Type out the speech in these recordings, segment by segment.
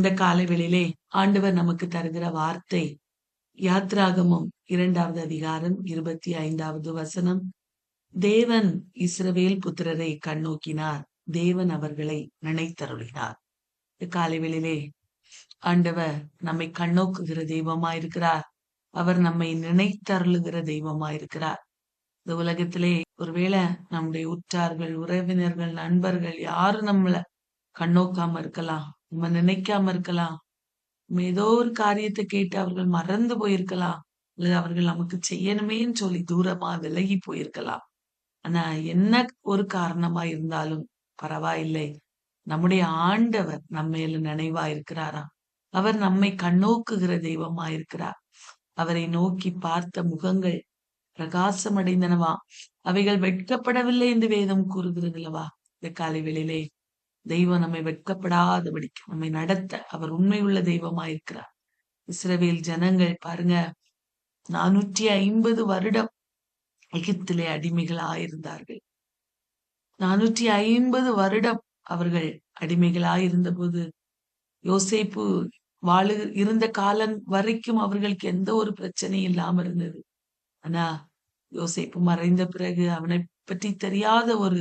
இந்த காலைவெளியிலே ஆண்டவர் நமக்கு தருகிற வார்த்தை யாத்ராகமம் 2வது அதிகாரம் 25வது வசனம். தேவன் இஸ்ரவேல் புத்திரரை கண்ணோக்கினார், தேவன் அவர்களை நினைத்தருளினார். இந்த காலைவெளியிலே ஆண்டவர் நம்மை கண்ணோக்குகிற தெய்வமாயிருக்கிறார். அவர் நம்மை நினைத்தருளுகிற தெய்வமாயிருக்கிறார். இந்த உலகத்திலே ஒருவேளை நம்முடைய உற்றார்கள், உறவினர்கள், நண்பர்கள் யாரும் நம்மள கண்ணோக்காம இருக்கலாம், நம்ம நினைக்காம இருக்கலாம். நம்ம ஏதோ ஒரு காரியத்தை கேட்டு அவர்கள் மறந்து போயிருக்கலாம், அல்லது அவர்கள் நமக்கு செய்யணுமேன்னு சொல்லி தூரமா விலகி போயிருக்கலாம். ஆனா என்ன ஒரு காரணமா இருந்தாலும் பரவாயில்லை, நம்முடைய ஆண்டவர் நம்ம மேல நினைவா இருக்கிறாராம். அவர் நம்மை கண்ணோக்குகிற தெய்வமா இருக்கிறார். அவரை நோக்கி பார்த்த முகங்கள் பிரகாசம் அடைந்தனவா, அவைகள் வெட்கப்படவில்லை என்று வேதம் கூறுகிறது அல்லவா. இந்த காலை வேளையிலே தெய்வம் நம்மை வெட்கப்படாதபடிக்கு நம்மை நடத்த அவர் உண்மையுள்ள தெய்வமாயிருக்கிறார். இஸ்ரவேல் ஜனங்கள் பாருங்க, 450 வருடம் எகிப்திலே அடிமைகளாயிருந்தார்கள். 450 வருடம் அவர்கள் அடிமைகளாயிருந்த போது யோசேப்பு இருந்த காலம் வரைக்கும் அவர்களுக்கு எந்த ஒரு பிரச்சனையும் இல்லாம இருந்தது. ஆனா யோசேப்பு மறைந்த பிறகு அவனை பற்றி தெரியாத ஒரு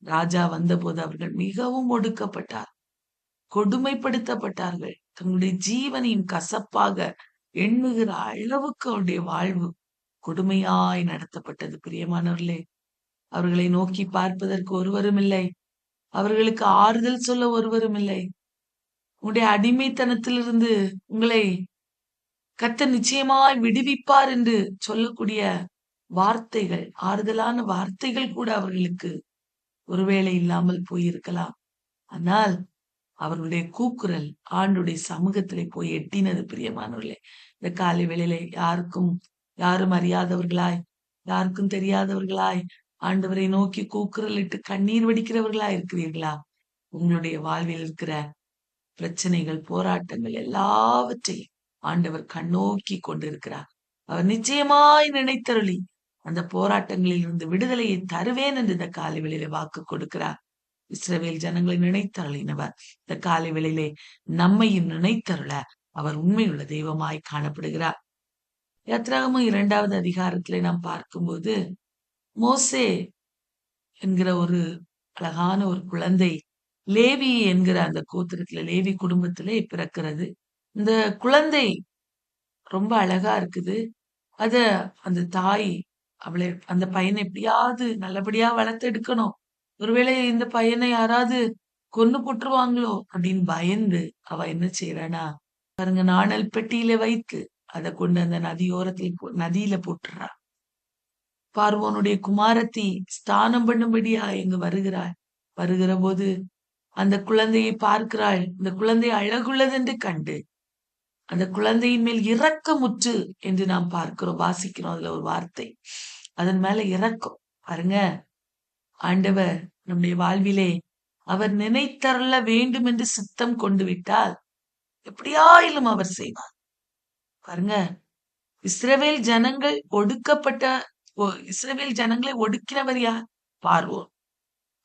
ராஜா வந்தபோது அவர்கள் மிகவும் ஒடுக்கப்பட்டார், கொடுமைப்படுத்தப்பட்டார்கள். தங்களுடைய ஜீவனையும் கசப்பாக எண்ணுகிற அளவுக்கு அவருடைய வாழ்வு கொடுமையாய் நடத்தப்பட்டது. பிரியமானவர்களே, அவர்களை நோக்கி பார்ப்பதற்கு ஒருவரும் இல்லை, அவர்களுக்கு ஆறுதல் சொல்ல ஒருவரும் இல்லை. உங்களுடைய அடிமைத்தனத்திலிருந்து உங்களை கர்த்தர் நிச்சயமாய் விடுவிப்பார் என்று சொல்லக்கூடிய வார்த்தைகள், ஆறுதலான வார்த்தைகள் கூட அவர்களுக்கு ஒருவேளை இல்லாமல் போயிருக்கலாம். ஆனால் அவர்களுடைய கூக்குரல் ஆண்டுடைய சமூகத்திலே போய் எட்டினது. பிரியமானவர்களே, இந்த காலை வேளையிலே யாரும் அறியாதவர்களாய், யாருக்கும் தெரியாதவர்களாய் ஆண்டவரை நோக்கி கூக்குரல் இட்டு கண்ணீர் வடிக்கிறவர்களா இருக்கிறீர்களா? உங்களுடைய வாழ்வில் இருக்கிற பிரச்சனைகள், போராட்டங்கள் எல்லாவற்றையும் ஆண்டவர் கண்ணோக்கி கொண்டிருக்கிறார். அவர் நிச்சயமாய் நினைத்தருளி அந்த போராட்டங்களில் இருந்து விடுதலையை தருவேன் என்று இந்த காலை வேளையிலே வாக்கு கொடுக்கிறார். இஸ்ரவேல் ஜனங்களை நினைத்தருளினவர் இந்த காலை வேளையிலே நம்மையும் நினைத்தருள அவர் உண்மையுள்ள தெய்வமாய் காணப்படுகிறார். யாத்ராகமம் 2வது அதிகாரத்திலே நாம் பார்க்கும்போது, மோசே என்கிற ஒரு அழகான ஒரு குழந்தை லேவி என்கிற அந்த கோத்திரத்துல, லேவி குடும்பத்திலே பிறக்கிறது. இந்த குழந்தை ரொம்ப அழகா இருக்குது. அத அந்த தாய் அந்த பையனை எப்படியாவது நல்லபடியா வளர்த்து எடுக்கணும், ஒருவேளை இந்த பையனை யாராவது கொன்னு போட்டுருவாங்களோ அப்படின்னு பயந்து அவ என்ன செய்யறானா, பாருங்க, நாணல் பெட்டியில வைத்து அதை கொண்டு அந்த நதியில போட்டுறா. பார்வோனுடைய குமாரத்தி ஸ்தானம் பண்ணும்படியா இங்கு வருகிற போது அந்த குழந்தையை பார்க்கிறாள். இந்த குழந்தை அழகுள்ளது என்று கண்டு அந்த குழந்தையின் மேல் இரக்கமுற்று என்று நாம் பார்க்கிறோம், வாசிக்கிறோம். அதுல ஒரு வார்த்தை, அதன் மேல இரக்கம். பாருங்க, ஆண்டவர் நம்முடைய வாழ்விலே அவர் நினைத்தருள வேண்டும் என்று சித்தம் கொண்டு விட்டால் எப்படியாயிலும் அவர் செய்வார். பாருங்க, இஸ்ரவேல் ஜனங்களை ஒடுக்கினவர் யார்? பார்வோன்.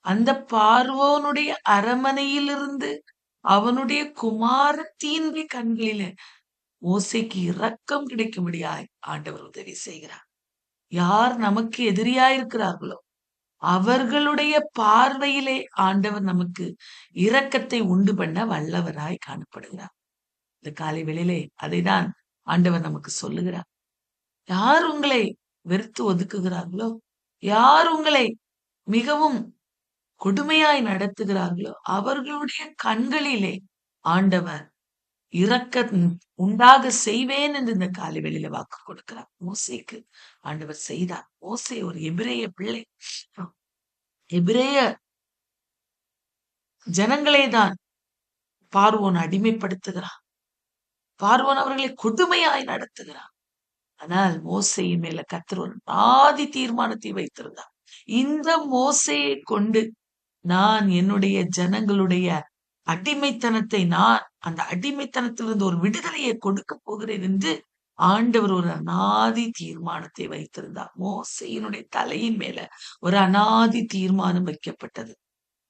அந்த பார்வோனுடைய அரமனையிலிருந்து அவனுடைய குமாரத்தின் கண்களில மோசேக்கு இரக்கம் கிடைக்கும்படியாய் ஆண்டவர் உதவி செய்கிறார். யார் நமக்கு எதிரியாயிருக்கிறார்களோ அவர்களுடைய பார்வையிலே ஆண்டவர் நமக்கு இரக்கத்தை உண்டு பண்ண வல்லவராய் காணப்படுகிறார். இந்த காலை வேளையிலே அதைதான் ஆண்டவர் நமக்கு சொல்லுகிறார். யார் உங்களை வெறுத்து ஒதுக்குகிறார்களோ, யார் உங்களை மிகவும் கொடுமையாய் நடத்துகிறார்களோ அவர்களுடைய கண்களிலே ஆண்டவர் இரக்க உண்டாக செய்வேன் என்று இந்த காலை வெளியில வாக்கு கொடுக்கிறார். மோசேக்கு ஆண்டவர் செய்தார். மோசே ஒரு எபிரேய பிள்ளை, எபிரேய ஜனங்களே தான் பார்வோன் அடிமைப்படுத்துகிறான், பார்வோன் அவர்களை கொடுமையாய் நடத்துகிறான். ஆனால் மோசேயின் மேல கர்த்தர் ஒரு ஆதி தீர்மானத்தை வைத்திருந்தார். இந்த மோசையை கொண்டு நான் என்னுடைய ஜனங்களுடைய அடிமைத்தனத்தை, நான் அந்த அடிமைத்தனத்திலிருந்து ஒரு விடுதலையை கொடுக்க போகிறேன் என்று ஆண்டவர் ஒரு அநாதி தீர்மானத்தை வைத்திருந்தார். மோசையினுடைய தலையின் மேல ஒரு அநாதி தீர்மானம் வைக்கப்பட்டது.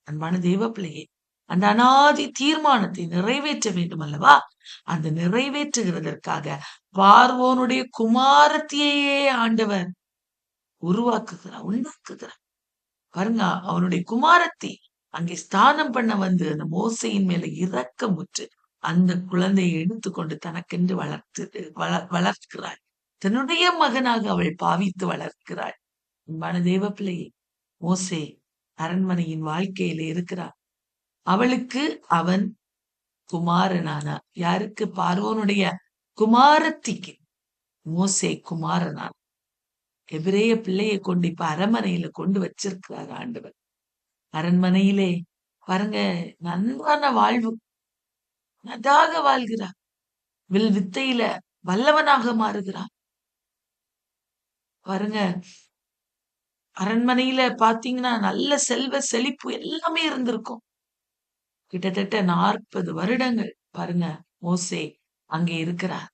அன்பான தேவ பிள்ளையே, அந்த அனாதி தீர்மானத்தை நிறைவேற்ற வேண்டும் அல்லவா? அந்த நிறைவேற்றுகிறதற்காக பார்வோனுடைய குமாரத்தியையே ஆண்டவர் உருவாக்குகிறார், உண்டாக்குகிறார். பாருங்க, அவனுடைய குமாரத்தி அங்கே ஸ்தானம் பண்ண வந்து அந்த மோசையின் மேல இரக்கமுற்று அந்த குழந்தையை எடுத்துக்கொண்டு தனக்கென்று வளர்க்கிறாள். தன்னுடைய மகனாக அவள் பாவித்து வளர்க்கிறாள். அன்பான தேவ பிள்ளையே, மோசே அரண்மனையின் வாழ்க்கையில இருக்கிறார். அவளுக்கு அவன் குமாரனானார். யாருக்கு? பார்வோனுடைய குமாரத்திக்கு மோசே குமாரனார். எபிரேய பிள்ளையை கொண்டு இப்ப அரண்மனையில கொண்டு வச்சிருக்கிறார் ஆண்டவர். அரண்மனையிலே பாருங்க, நன்றான வாழ்வு, நன்றாக வாழ்கிறார். வில் வித்தையில வல்லவனாக மாறுகிறார். பாருங்க, அரண்மனையில பாத்தீங்கன்னா நல்ல செல்வ செழிப்பு எல்லாமே இருந்திருக்கும். கிட்டத்தட்ட 40 வருடங்கள் பாருங்க மோசே அங்கே இருக்கிறார்.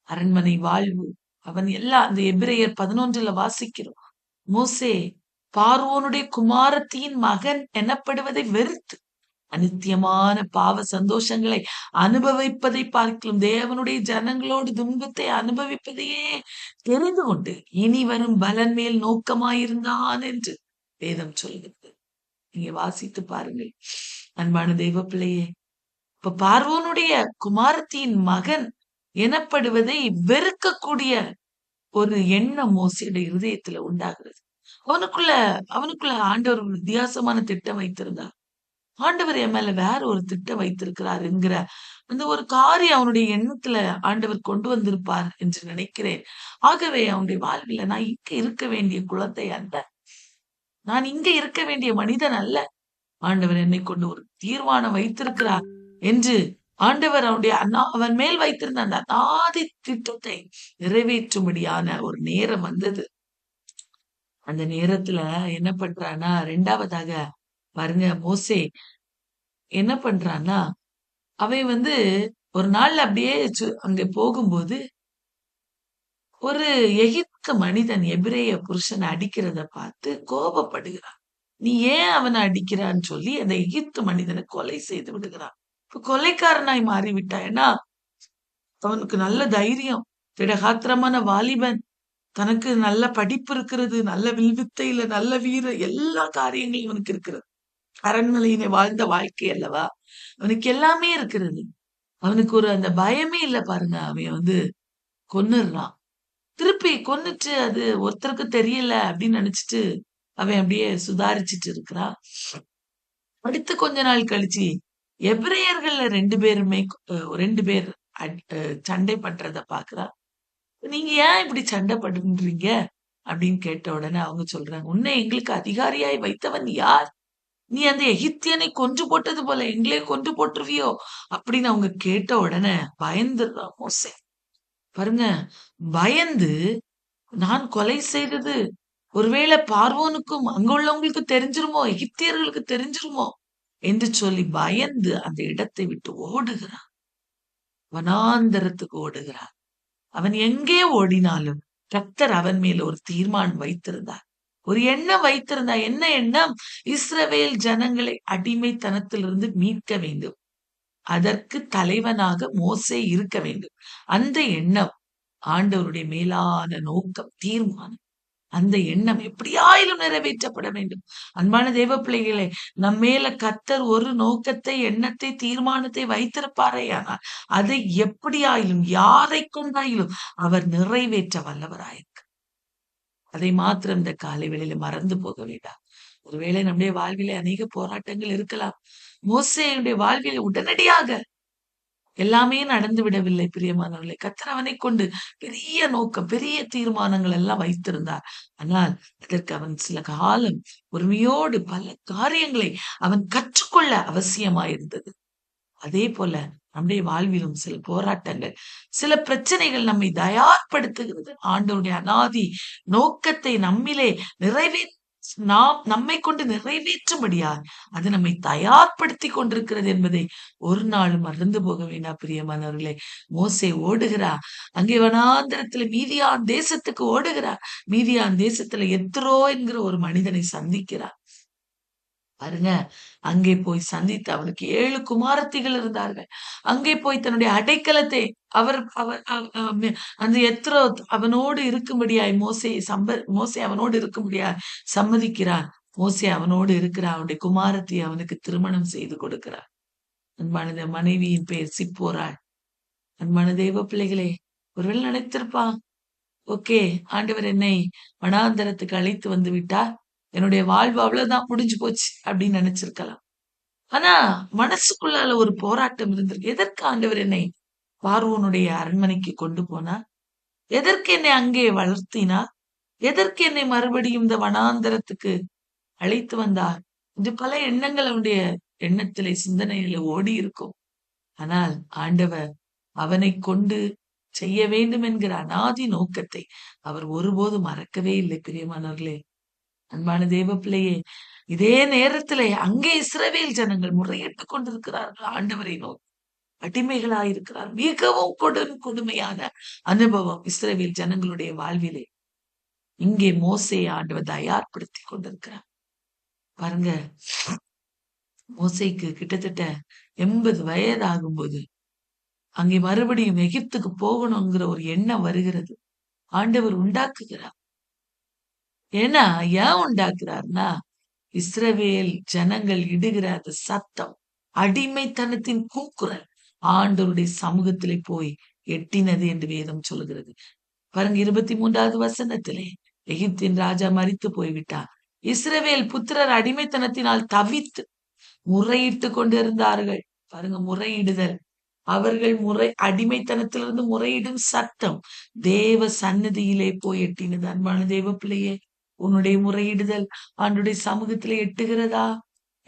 அரண்மனை வாழ்வு, அவன் எல்லாம் அந்த எபிரேயர் 11ல வாசிக்கிறோம். மோசே பார்வோனுடைய குமாரத்தியின் மகன் எனப்படுவதை வெறுத்து அநித்தியமான பாவ சந்தோஷங்களை அனுபவிப்பதை பார்க்கலாம் தேவனுடைய ஜனங்களோடு துன்பத்தை அனுபவிப்பதையே தெரிந்து கொண்டு இனி வரும் பலன் மேல் நோக்கமாயிருந்தான் என்று வேதம் சொல்கிறது. நீங்க வாசித்து பாருங்கள் அன்பான தெய்வ பிள்ளையே. இப்ப பார்வோனுடைய குமாரத்தியின் மகன் எனப்படுவதை வெறுக்கக்கூடிய ஒரு எண்ணம் மோசையுடைய இருதயத்துல உண்டாகிறது. அவனுக்குள்ள ஆண்டவர் ஒரு வித்தியாசமான திட்டம் வைத்திருந்தார். ஆண்டவர் என் மேல வேற ஒரு திட்டம் வைத்திருக்கிறார் என்கிற அந்த ஒரு காரியம் அவனுடைய எண்ணத்துல ஆண்டவர் கொண்டு வந்திருப்பார் என்று நினைக்கிறேன். ஆகவே அவனுடைய வாழ்வில் நான் இங்க இருக்க வேண்டிய குழந்தை அல்ல, நான் இங்க இருக்க வேண்டிய மனிதன் அல்ல, ஆண்டவர் என்னை கொண்டு ஒரு தீர்மானம் வைத்திருக்கிறார் என்று ஆண்டவர் அவன் மேல் வைத்திருந்த அந்த அநாதி திட்டத்தை நிறைவேற்றும்படியான ஒரு நேரம் வந்தது. அந்த நேரத்துல என்ன பண்றான்னா, 2வதாக பாருங்க, மோசே என்ன பண்றான்னா, அவன் ஒரு நாள்ல அப்படியே அங்க போகும்போது ஒரு எகிப்து மனிதன் எபிரேய புருஷனை அடிக்கிறத பார்த்து கோபப்படுகிறான். நீ ஏன் அவனை அடிக்கிறான்னு சொல்லி அந்த எகிப்து மனிதனை கொலை செய்து விடுகிறான். இப்ப கொலைக்காரனாய் மாறிவிட்டான். ஏன்னா அவனுக்கு நல்ல தைரியம், திடகாத்திரமான வாலிபன், தனக்கு நல்ல படிப்பு இருக்கிறது, நல்ல வில்வித்தையில நல்ல வீர, எல்லா காரியங்களும் இவனுக்கு இருக்கிறது. அரண்மனையில வாழ்ந்த வாழ்க்கை அல்லவா, அவனுக்கு எல்லாமே இருக்கிறது. அவனுக்கு ஒரு அந்த பயமே இல்ல பாருங்க. அவன் கொன்னுறான். திருப்பி கொன்னுட்டு அது ஒருத்தருக்கு தெரியல அப்படின்னு நினைச்சிட்டு அவன் அப்படியே சுதாரிச்சிட்டு இருக்கிறான். அடுத்து கொஞ்ச நாள் கழிச்சு எபிரேயர்கள்ல 2 பேர் சண்டை பண்றத பாக்குறான். நீங்க ஏன் இப்படி சண்டை பண்றீங்க அப்படின்னு கேட்ட உடனே அவங்க சொல்றாங்க, உன்னை எங்களுக்கு அதிகாரியாய் வைத்தவன் யார்? நீ அந்த எகிப்தியனை கொன்று போட்டது போல எங்களே கொன்று போட்டுருவியோ அப்படின்னு அவங்க கேட்ட உடனே பயந்துடுறான் மோசே. பாருங்க, பயந்து நான் கொலை செய்தது ஒருவேளை பார்வோனுக்கும் அங்க உள்ளவங்களுக்கு தெரிஞ்சிருமோ, எகிப்தியர்களுக்கு தெரிஞ்சிருமோ என்று சொல்லி பயந்து அந்த இடத்தை விட்டு ஓடுகிறான். வனாந்தரத்துக்கு ஓடுகிறான். அவன் எங்கே ஓடினாலும் கர்த்தர் அவன் மேல ஒரு தீர்மானம் வைத்திருந்தார், ஒரு எண்ணம் வைத்திருந்தார். என்ன எண்ணம்? இஸ்ரவேல் ஜனங்களை அடிமைத்தனத்திலிருந்து மீட்க வேண்டும், அதற்கு தலைவனாக மோசே இருக்க வேண்டும். அந்த எண்ணம் ஆண்டவருடைய மேலான நோக்கம், தீர்மானம். அந்த எண்ணம் எப்படியாயிலும் நிறைவேற்றப்பட வேண்டும். அன்பான தேவ பிள்ளைகளே, நம்மேல கர்த்தர் ஒரு நோக்கத்தை, எண்ணத்தை, தீர்மானத்தை வைத்திருப்பாரே, ஆனால் அதை எப்படியாயிலும் யாரை கொண்டாயிலும் அவர் நிறைவேற்ற வல்லவராயிருக்கு. அதை மாத்திரம் இந்த காலை வேளையில மறந்து போக வேண்டாம். ஒருவேளை நம்முடைய வாழ்விலே அநேக போராட்டங்கள் இருக்கலாம். மோசேயுடைய வாழ்விலே உடனடியாக எல்லாமே நடந்து விடவில்லை பிரியமானவர்களே. கர்த்தர் அவனை கொண்டு பெரிய நோக்கம், பெரிய தீர்மானங்கள் எல்லாம் வைத்திருந்தார். ஆனால் அதற்கு அவன் சில காலம் பொறுமையோடு பல காரியங்களை அவன் கற்றுக்கொள்ள அவசியமாயிருந்தது. அதே போல நம்முடைய வாழ்விலும் சில போராட்டங்கள், சில பிரச்சனைகள் நம்மை தயார்படுத்துகிறது. ஆண்டவருடைய அநாதி நோக்கத்தை நம்மிலே நம்மை கொண்டு நிறைவேற்றும்படியா அது நம்மை தயார்படுத்தி கொண்டிருக்கிறது என்பதை ஒரு நாளும் மறந்து போக வேண்டாம் பிரியமானவர்களே. மோசே ஓடுகிறார், அங்கே வனாந்தரத்துல மீதியான் தேசத்துக்கு ஓடுகிறார். மீதியான் தேசத்துல எத்ரோ என்கிற ஒரு மனிதனை சந்திக்கிறார். பாருங்க, அங்கே போய் சந்தித்து அவனுக்கு 7 குமாரத்திகள் இருந்தார்கள். அங்கே போய் தன்னுடைய அடைக்கலத்தை அவர் அவர் அவ் அ மெ அந்த எத்ரோ அவனோடு இருக்கும்படியாய் மோசே அவனோடு இருக்கும்படியாய் சம்மதிக்கிறான். மோசே அவனோடு இருக்கிறான். அவனுடைய குமாரத்தி அவனுக்கு திருமணம் செய்து கொடுக்கிறார். அன்பான மனைவியின் பெயர் சிப்போராள். அன்பான தேவ பிள்ளைகளே, ஒருவேளை நினைத்திருப்பான், ஓகே, ஆண்டவர் என்னை வனாந்தரத்துக்கு அழைத்து வந்து விட்டார். என்னுடைய வாழ்வு அவ்வளவுதான், முடிஞ்சு போச்சு அப்படின்னு நினைச்சிருக்கலாம். ஆனா மனசுக்குள்ளால ஒரு போராட்டம் இருந்திருக்கு. எதற்கு ஆண்டவர் என்னை பார்வோனுடைய அரண்மனைக்கு கொண்டு போனார்? எதற்கு என்னை அங்கே வளர்த்தினார்? எதற்கு என்னை மறுபடியும் இந்த வனாந்தரத்துக்கு அழைத்து வந்தார்? இது பல எண்ணங்கள் அவனுடைய எண்ணத்திலே சிந்தனையில ஓடி இருக்கும். ஆனால் ஆண்டவர் அவனை கொண்டு செய்ய வேண்டும் என்கிற அநாதி நோக்கத்தை அவர் ஒருபோதும் மறக்கவே இல்லை. பிரியமானவர்களே, அன்பான தேவ பிள்ளையே, இதே நேரத்திலே அங்கே இஸ்ரவேல் ஜனங்கள் முறையிட்டுக் கொண்டிருக்கிறார்கள். ஆண்டவரை நோக்கி அடிமைகளாயிருக்கிறார். மிகவும் கொடுமையான அனுபவம் இஸ்ரவேல் ஜனங்களுடைய வாழ்விலே. இங்கே மோசேயை ஆண்டவர் தயார்படுத்தி கொண்டிருக்கிறார். பாருங்க, மோசேக்கு கிட்டத்தட்ட 80 வயது ஆகும்போது அங்கே மறுபடியும் எகிப்துக்கு போகணுங்கிற ஒரு எண்ணம் வருகிறது. ஆண்டவர் உண்டாக்குகிறார். ஏன்னா ஏன் உண்டாக்குறார்னா, இஸ்ரவேல் ஜனங்கள் இடுகிற அந்த சத்தம், அடிமைத்தனத்தின் கூக்குரல் ஆண்டவருடைய சமூகத்திலே போய் எட்டினது என்று வேதம் சொல்கிறது. பாருங்க, 23வது வசனத்திலே, எகிப்தின் ராஜா மரித்து போய்விட்டார். இஸ்ரவேல் புத்திரர் அடிமைத்தனத்தினால் தவித்து முறையிட்டு கொண்டிருந்தார்கள். பாருங்க, முறையிடுதல். அவர்கள் அடிமைத்தனத்திலிருந்து முறையிடும் சத்தம் தேவ சந்நிதியிலே போய் எட்டினது. அன்பான தேவ பிள்ளையே, உன்னுடைய முறையிடுதல் ஆண்டுடைய சமூகத்திலே எட்டுகிறதா?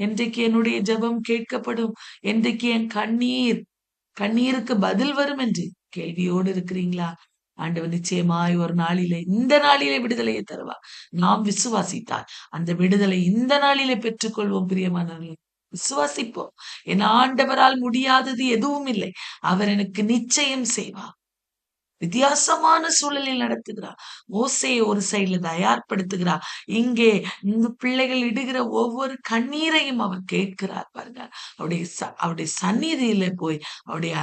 என்றைக்கு என்னுடைய ஜெபம் கேட்கப்படும்? என்றைக்கு என் கண்ணீருக்கு பதில் வரும் என்று கேள்வியோடு இருக்கிறீங்களா? ஆண்டவர் நிச்சயமாய் ஒரு நாளிலே, இந்த நாளிலே விடுதலையை தருவா. நாம் விசுவாசித்தால் அந்த விடுதலை இந்த நாளிலே பெற்றுக்கொள்வோம். பிரியமானவர்களே, விசுவாசிப்போம். என் ஆண்டவரால் முடியாதது எதுவும் இல்லை. அவர் எனக்கு நிச்சயம் செய்வார். வித்தியாசமான சூழலில் நடத்துகிறார். மோசையை ஒரு சைடுல தயார்படுத்துகிறார். இங்கே இந்த பிள்ளைகள் இடுகிற ஒவ்வொரு கண்ணீரையும் அவர் கேட்கிறார். பாருங்க, அவருடைய சந்நிதியில போய் அவருடைய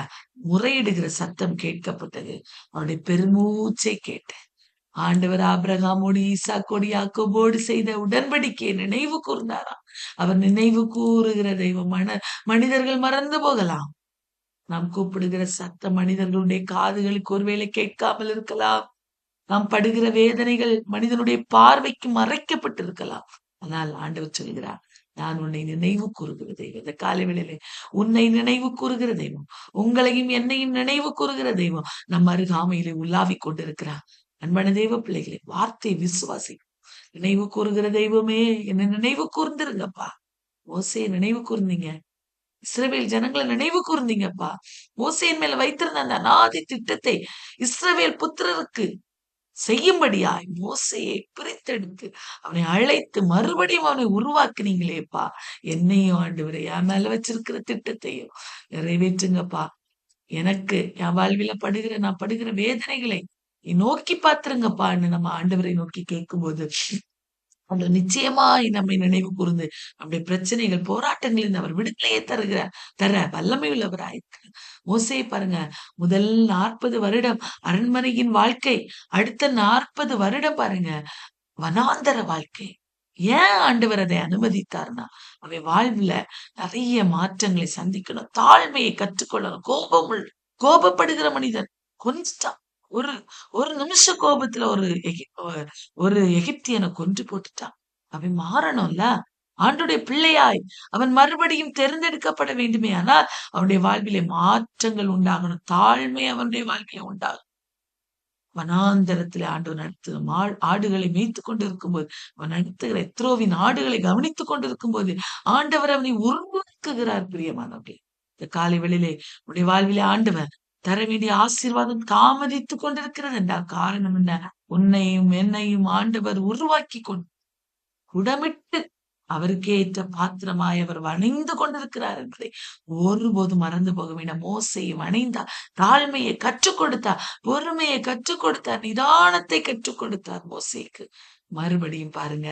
முறையிடுகிற சத்தம் கேட்கப்பட்டது. அவருடைய பெருமூச்சை கேட்டு ஆண்டவர் ஆபிரகாமோடு, ஈசாக்கோடு, யாக்கோபோடு செய்த உடன்படிக்கையை நினைவு கூர்ந்தாராம். அவர் நினைவு கூறுகிற தெய்வம். மனிதர்கள் மறந்து போகலாம். நாம் கூப்பிடுகிற சத்தம் மனிதர்களுடைய காதுகளுக்கு ஒருவேளை கேட்காமல் இருக்கலாம். நாம் படுகிற வேதனைகள் மனிதனுடைய பார்வைக்கு மறைக்கப்பட்டிருக்கலாம். ஆனால் ஆண்டவர் சொல்கிறார், நான் உன்னை நினைவு கூறுகிற தெய்வம். இந்த காலை வேளையிலே உன்னை நினைவு கூறுகிற தெய்வம், உங்களையும் என்னையும் நினைவு கூறுகிற தெய்வம் நம் அருகாமையிலே உலாவிக் கொண்டிருக்கிறார். அன்பான தெய்வ பிள்ளைகளே, வார்த்தை விசுவாசி. நினைவு கூறுகிற தெய்வமே, என்னை நினைவு கூர்ந்திருங்கப்பா. மோசேயை நினைவு கூர்ந்தீங்க. இஸ்ரவேல் ஜனங்களை நினைவு கூர்ந்தீங்கப்பா. மோசேயின் மேல வைத்திருந்த அந்த அநாதி திட்டத்தை இஸ்ரவேல் புத்திரருக்கு செய்யும்படியாய் மோசேயை பிரித்தெடுத்து அவனை அழைத்து மறுபடியும் அவனை உருவாக்குனீங்களேப்பா. என்னையும் ஆண்டவரே, என் மேல வச்சிருக்கிற திட்டத்தையும் நிறைவேற்றுங்கப்பா. எனக்கு என் வாழ்வில நான் படுகிற வேதனைகளை நோக்கி பாத்துருங்கப்பான்னு நம்ம ஆண்டவரை நோக்கி கேட்கும்போது அந்த நிச்சயமாய் நம்மை நினைவு கூர்ந்து நம்முடைய பிரச்சனைகள், போராட்டங்களில் அவர் விடுதலையை தர வல்லமை உள்ளவராயிருக்கிறார். மோசேயை பாருங்க, முதல் 40 வருடம் அரண்மனையின் வாழ்க்கை, அடுத்த 40 வருடம் பாருங்க வனாந்தர வாழ்க்கை. ஏன் ஆண்டவர் அதை அனுமதித்தார்னா, அவன் வாழ்வுல நிறைய மாற்றங்களை சந்திக்கணும், தாழ்மையை கற்றுக்கொள்ளணும். கோபப்படுகிற மனிதன் கொஞ்சம் ஒரு ஒரு நிமிஷ கோபத்துல ஒரு எகிப்தியனை கொன்று போட்டுட்டான். அவன் மாறணும்ல. ஆண்டுடைய பிள்ளையாய் அவன் மறுபடியும் தேர்ந்தெடுக்கப்பட வேண்டுமே. ஆனால் அவனுடைய வாழ்விலே மாற்றங்கள் உண்டாகணும். தாழ்மை அவனுடைய வாழ்க்கையை உண்டாகும். வனாந்தரத்திலே ஆண்டவர் நடத்தும் ஆடுகளை மேய்த்து கொண்டிருக்கும் போது, அவன் நடத்துகிற எத்ரோவின் ஆடுகளை கவனித்துக் கொண்டிருக்கும் போது ஆண்டவர் அவனை உருவாக்குகிறார். பிரியமானவர்களே, இந்த காலை வேளையிலே உன்னுடைய வாழ்விலே ஆண்டவர் தர வேண்டிய ஆசீர்வாதம் தாமதித்துக் கொண்டிருக்கிறது என்றால் காரணம் என்ன? உன்னையும் என்னையும் ஆண்டவர் உருவாக்கி கொண்டு குடமிட்டு அவருக்கே ஏற்ற பாத்திரமாய் அவர் வணைந்து கொண்டிருக்கிறார் என்பதை ஒருபோதும் மறந்து போக வேண்டாம். மோசையை வணைந்தார், தாழ்மையை கற்றுக் கொடுத்தார், பொறுமையை கற்றுக் கொடுத்தார், நிதானத்தை கற்றுக் கொடுத்தார் மோசேக்கு. மறுபடியும் பாருங்க,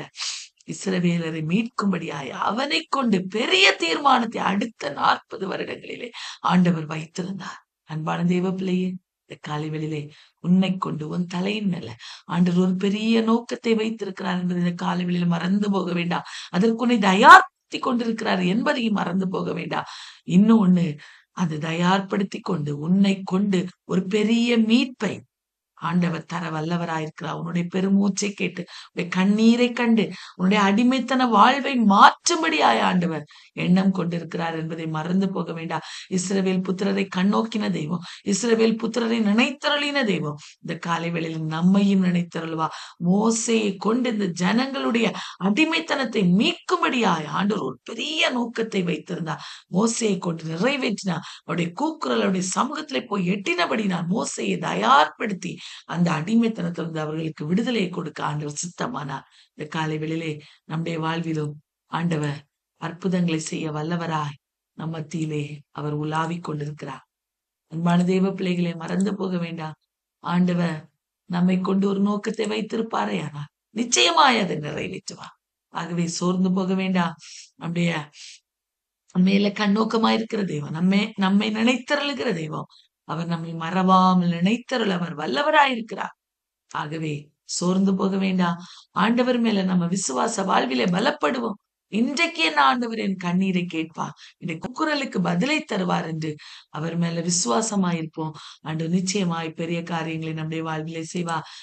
இஸ்ரவேலரை மீட்கும்படியாய் அவனை கொண்டு பெரிய தீர்மானத்தை அடுத்த 40 வருடங்களிலே ஆண்டவர் வைத்திருந்தார். அன்பான தேவ பிள்ளையே, இந்த காலை வேளையிலே உன்னை கொண்டு உன் தலையின் மேல ஆண்டவர் ஒரு பெரிய நோக்கத்தை வைத்திருக்கிறார் என்பதை இந்த காலை வேளையில மறந்து போக வேண்டாம். அதற்கு உன்னை தயார்த்தி கொண்டிருக்கிறார் என்பதையும் மறந்து போக வேண்டாம். இன்னும் ஒண்ணு, அதை தயார்படுத்தி கொண்டு உன்னை கொண்டு ஒரு பெரிய மீட்பை ஆண்டவர் தர வல்லவராயிருக்கிறார். உன்னுடைய பெருமூச்சை கேட்டு உன்னுடைய கண்ணீரை கண்டு உன்னுடைய அடிமைத்தன வாழ்வை மாற்றும்படியாய் ஆண்டவர் எண்ணம் கொண்டிருக்கிறார் என்பதை மறந்து போக வேண்டாம். இஸ்ரவேல் புத்திரரை கண்ணோக்கின தெய்வம், இஸ்ரவேல் புத்திரரை நினைத்தருளின தெய்வம் இந்த காலை வேளையில் நம்மையும் நினைத்தருள்வா. மோசையை கொண்டு இந்த ஜனங்களுடைய அடிமைத்தனத்தை மீட்கும்படியாய் ஆண்டவர் ஒரு பெரிய நோக்கத்தை வைத்திருந்தார். மோசையை கொண்டு நிறைவேற்றினார். அவருடைய கூக்குரல் அவருடைய சமூகத்திலே போய் எட்டினபடி நான் மோசையை தயார்படுத்தி அந்த அடிமைத்தனத்திலிருந்து அவர்களுக்கு விடுதலையை கொடுக்க ஆண்டவர் சித்தமானார். இந்த காலை வேளையிலே நம்முடைய வாழ்விலும் ஆண்டவர் அற்புதங்களை செய்ய வல்லவராய் நம் மத்தியிலே அவர் உலாவிக் கொண்டிருக்கிறார். அன்பான தேவ பிள்ளைகளை மறந்து போக வேண்டாம். ஆண்டவர் நம்மை கொண்டு ஒரு நோக்கத்தை வைத்திருப்பாரே, ஆனால் நிச்சயமாய் அதை நிறைவேற்றுவார். ஆகவே சோர்ந்து போக வேண்டாம். நம்முடைய மேல கண்ணோக்கமாயிருக்கிற தெய்வம், நம்மை நினைத்தருளுகிற தெய்வம், அவர் நம்மை மறவாமல் நினைத்தருள் அவர் வல்லவராயிருக்கிறார். ஆகவே சோர்ந்து போக வேண்டாம். ஆண்டவர் மேல நம்ம விசுவாச வாழ்விலே பலப்படுவோம். இன்றைக்கு என்ன ஆண்டவர் என் கண்ணீரை கேட்பார், இந்த குக்குரலுக்கு பதிலை தருவார் என்று அவர் மேல விசுவாசமாயிருப்போம். ஆண்டவர் நிச்சயமாய் பெரிய காரியங்களை நம்முடைய வாழ்விலே செய்வார்.